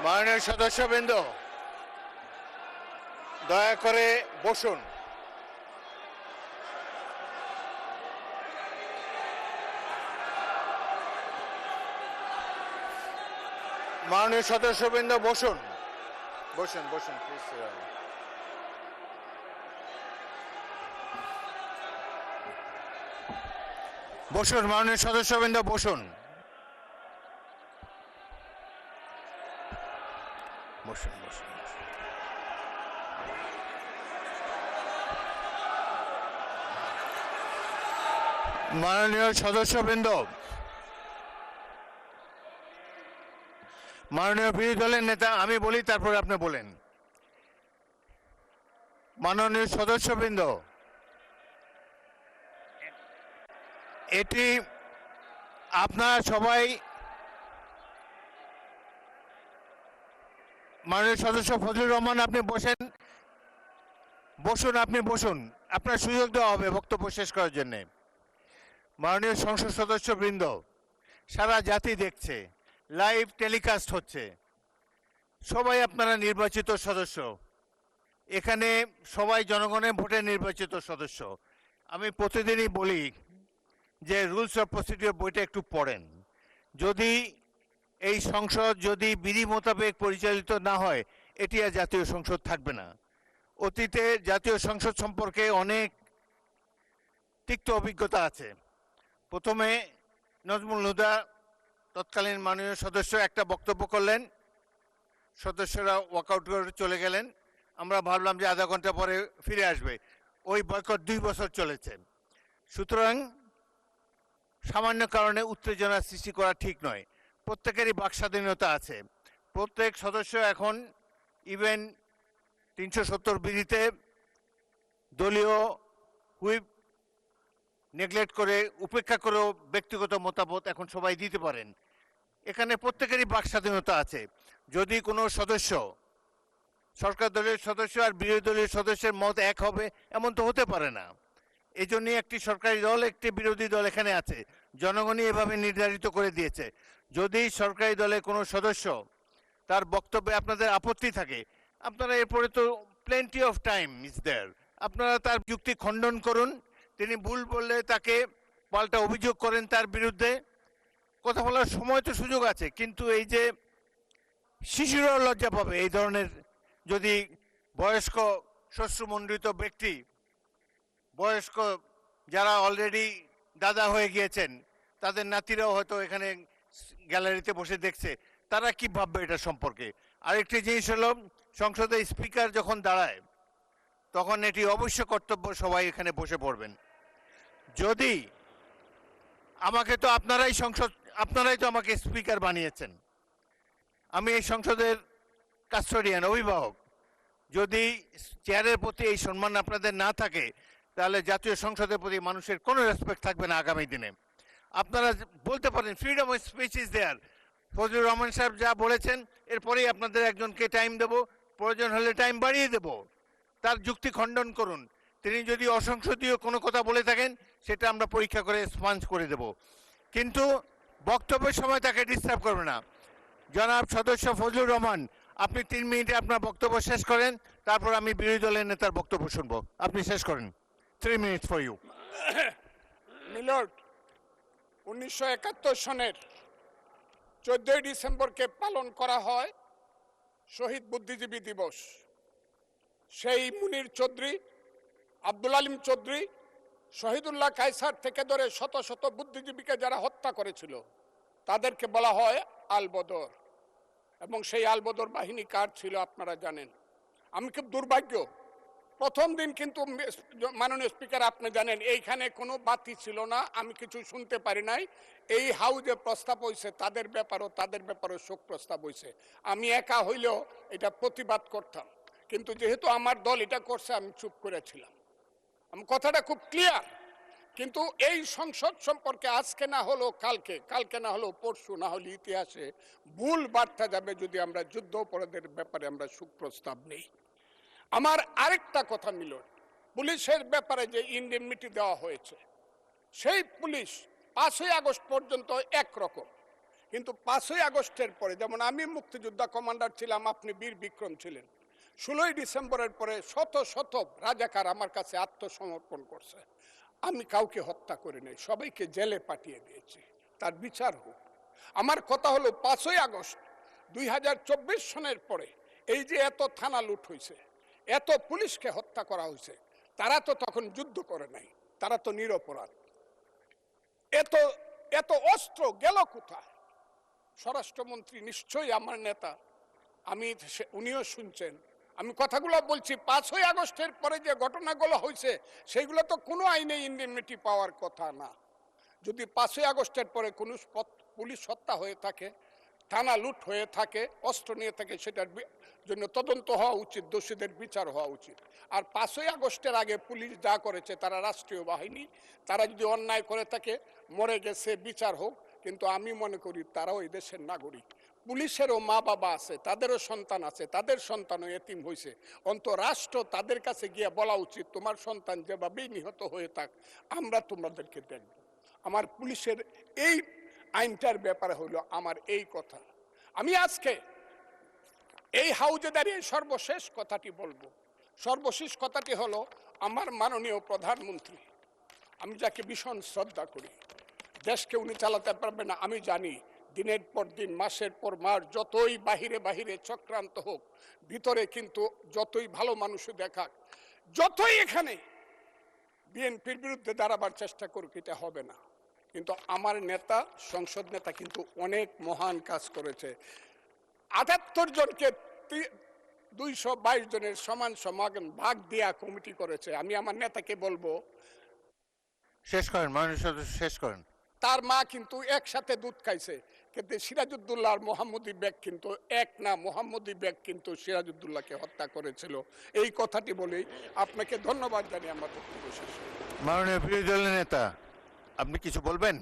মাননীয় সদস্যবৃন্দ, দয়া করে বসুন। মাননীয় সদস্যবৃন্দ, বসুন বসুন বসুন প্লিজ। বসুন মাননীয় সদস্যবৃন্দ, বসুন বসুন বসুন। মাননীয় সদস্যবৃন্দ, মাননীয় বিরোধী দলের নেতা, আমি বলি তারপরে আপনি বলেন। মাননীয় সদস্যবৃন্দ, এটি আপনারা সবাই, মাননীয় সদস্য ফজলুর রহমান, আপনি বসেন, বসুন, আপনি বসুন, আপনার সুযোগ দেওয়া হবে বক্তব্য শেষ করার জন্য। মাননীয় সংসদ সদস্যবৃন্দ, সারা জাতি দেখছে, লাইভ টেলিকাস্ট হচ্ছে, সবাই আপনারা নির্বাচিত সদস্য, এখানে সবাই জনগণের ভোটে নির্বাচিত সদস্য। আমি প্রতিদিনই বলি যে রুলস অফ প্রসিডিওর বইটা একটু পড়েন। যদি এই সংসদ যদি বিধি মোতাবেক পরিচালিত না হয়, এটি আর জাতীয় সংসদ থাকবে না। অতীতে জাতীয় সংসদ সম্পর্কে অনেক তিক্ত অভিজ্ঞতা আছে। প্রথমে নজমুল হুদা তৎকালীন মাননীয় সদস্য একটা বক্তব্য করলেন, সদস্যরা ওয়াকআউট করে চলে গেলেন, আমরা ভাবলাম যে আধা ঘন্টা পরে ফিরে আসবে। ওই বয়কট 2 বছর চলেছে। সুতরাং সামান্য কারণে উত্তেজনা সৃষ্টি করা ঠিক নয়। প্রত্যেকেরই বাক স্বাধীনতা আছে। প্রত্যেক সদস্য এখন ইভেন 370 বিধিতে দলীয় হুইপ নেগলেক্ট করে, উপেক্ষা করেও ব্যক্তিগত মতামত এখন সবাই দিতে পারেন। এখানে প্রত্যেকেরই বাক স্বাধীনতা আছে। যদি কোনো সদস্য, সরকার দলের সদস্য আর বিরোধী দলের সদস্যের মত এক হবে, এমন তো হতে পারে না। এই জন্যই একটি সরকারি দল, একটি বিরোধী দল এখানে আছে, জনগণই এভাবে নির্ধারিত করে দিয়েছে। যদি সরকারি দলের কোনো সদস্য তার বক্তব্যে আপনাদের আপত্তি থাকে, আপনারা এরপরে তো plenty of time is there, আপনারা তার যুক্তি খণ্ডন করুন। তিনি ভুল বললে তাকে পাল্টা অভিযোগ করেন তার বিরুদ্ধে, কথা বলার সময় তো সুযোগ আছে। কিন্তু এই যে শিশুরাও লজ্জা পাবে এই ধরনের, যদি বয়স্ক শ্বশ্রুমণ্ডিত ব্যক্তি, বয়স্ক যারা অলরেডি দাদা হয়ে গিয়েছেন, তাদের নাতিরাও হয়তো এখানে গ্যালারিতে বসে দেখছে, তারা কি ভাববে এটা সম্পর্কে। আরেকটি জিনিস হলো, সংসদে স্পিকার যখন দাঁড়ায় তখন এটি অবশ্য কর্তব্য সবাই এখানে বসে পড়বেন। যদি আমাকে তো আপনারাই তো আমাকে স্পিকার বানিয়েছেন, আমি এই সংসদের কাস্টোডিয়ান, অভিভাবক। যদি চেয়ারের প্রতি এই সম্মান আপনাদের না থাকে, তাহলে জাতীয় সংসদের প্রতি মানুষের কোনো রেসপেক্ট থাকবে না আগামী দিনে। আপনারা বলতে পারেন freedom of speech is there, Fazlur Rahman সাহেব যা বলেছেন এরপরেই আপনাদের একজনকে টাইম দেব, প্রয়োজন হলে টাইম বাড়িয়ে দেব, তার যুক্তি খণ্ডন করুন। তিনি যদি অসংসদীয় কোনো কথা বলে থাকেন, সেটা আমরা পরীক্ষা করে স্পঞ্জ করে দেব, কিন্তু বক্তব্যের সময় তাকে ডিস্টার্ব করবে না। জনাব সদস্য ফজলুর রহমান, আপনি 3 মিনিটে আপনার বক্তব্য শেষ করেন, তারপর আমি বিরোধী দলের নেতার বক্তব্য শুনবো। আপনি শেষ করেন। 3 মিনিটস ফর ইউ। মিলর্ড, 1971 সনের 14 ডিসেম্বরকে পালন করা হয় শহীদ বুদ্ধিজীবী দিবস। সেই মুনির চৌধুরী, আব্দুল আলিম চৌধুরী, শহীদুল্লাহ কায়সার থেকে ধরে শত শত বুদ্ধিজীবীকে যারা হত্যা করেছিল, তাদেরকে বলা হয় আলবদর। এবং সেই আলবদর বাহিনী কার ছিল আপনারা জানেন। আমি খুব দুর্ভাগ্য, প্রথম দিন কিন্তু মাননীয় স্পিকার আপনি জানেন এইখানে কোনো বাতি ছিল না, আমি কিছু শুনতে পারি নাই। এই হাউজে প্রস্তাব হয়েছে তাদের ব্যাপারও শোক প্রস্তাব হয়েছে। আমি একা হইলেও এটা প্রতিবাদ করতাম, কিন্তু যেহেতু আমার দল এটা করছে আমি চুপ করেছিলাম। আমি কথাটা খুব ক্লিয়ার। কিন্তু এই সংসদ সম্পর্কে আজকে না হলো কালকে না হলো পরশু, না হলে ইতিহাসে ভুল বার্তা যাবে যদি আমরা যুদ্ধ অপরাধের ব্যাপারে আমরা সুপ্রস্তাব নেই। আমার আরেকটা কথা মিল, পুলিশের ব্যাপারে যে ইনডেমনিটি দেওয়া হয়েছে, সেই পুলিশ 5ই আগস্ট পর্যন্ত একরকম, কিন্তু 5ই আগস্টের পরে, যেমন আমি মুক্তিযোদ্ধা কমান্ডার ছিলাম, আপনি বীর বিক্রম ছিলেন, 16ই ডিসেম্বরের পরে শত শত রাজাকার আমার কাছে আত্মসমর্পণ করছে। আমি কাউকে হত্যা করি নাই, সবাইকে জেলে পাঠিয়ে দিয়েছি, তার বিচার হোক। আমার কথা হলো 5ই আগস্ট 2024 সনের পরে এই যে এত থানা লুট হয়েছে, এত পুলিশকে হত্যা করা হয়েছে, তারা তো তখন যুদ্ধ করে নাই, তারা তো নিরপরাধ। এত এত অস্ত্র গেল কোথায়? স্বরাষ্ট্রমন্ত্রী নিশ্চয়ই আমার নেতা, উনিও শুনছেন আমি কথাগুলো বলছি। 5ই আগস্টের পরে যে ঘটনাগুলো হয়েছে সেগুলো তো কোনো আইনে ইন্ডেমনিটি পাওয়ার কথা না। যদি 5ই আগস্টের পরে কোনো পুলিশ হত্যা হয়ে থাকে, থানা লুট হয়ে থাকে, অস্ত্র নিয়ে থাকে, সেটার জন্য তদন্ত হওয়া উচিত, দোষীদের বিচার হওয়া উচিত। আর 5ই আগস্টের আগে পুলিশ যা করেছে, তারা রাষ্ট্রীয় বাহিনী, তারা যদি অন্যায় করে থাকে, মরে গেছে, বিচার হোক। কিন্তু আমি মনে করি তারাও এই দেশের নাগরিক, পুলিশেরও মা বাবা আছে, তাদেরও সন্তান আছে, তাদের সন্তানও এতিম হয়েছে। রাষ্ট্র তাদের কাছে গিয়ে বলা উচিত, তোমার সন্তান যেভাবেই নিহত হয়ে থাক, আমরা তোমাদেরকে দেখব। আমার পুলিশের এই আইনটার ব্যাপারে হলো আমার এই কথা। আমি আজকে এই হাউজে দাঁড়িয়ে সর্বশেষ কথাটি বলবো। সর্বশেষ কথাটি হলো, আমার মাননীয় প্রধানমন্ত্রী, আমি যাকে ভীষণ শ্রদ্ধা করি, দেশকে উনি চালাতে পারবে না আমি জানি। দিনের পর দিন, মাসের পর মাস, যতই বাহিরে বাহিরে চক্রান্ত হোক, ভিতরে কিন্তু যতই ভালো মানুষ দেখাক, যতই এখানে বিএনপির বিরুদ্ধে দাঁড়াবার চেষ্টা করুক, এটা হবে না। কিন্তু আমার নেতা, সংসদ নেতা কিন্তু অনেক মহান কাজ করেছে। 78 জনকে 222 জনের সমান সমান ভাগ দেয়া কমিটি করেছে। আমি আমার নেতাকে বলবো, শেষ করেন মাননীয় সদস্য, শেষ করেন। তার মা কিন্তু একসাথে দুধ খাইছে, কিন্তু সিরাজউদ্দৌলা আর মোহাম্মদী বেগ কিন্তু এক না। মোহাম্মদী বেগ কিন্তু সিরাজউদ্দৌলাকে হত্যা করেছিল। এই কথাটি বলেই আপনাকে ধন্যবাদ জানিয়ে আমার বক্তব্য শেষ। মাননীয় বিরোধী দলের নেতা, আপনি কিছু বলবেন?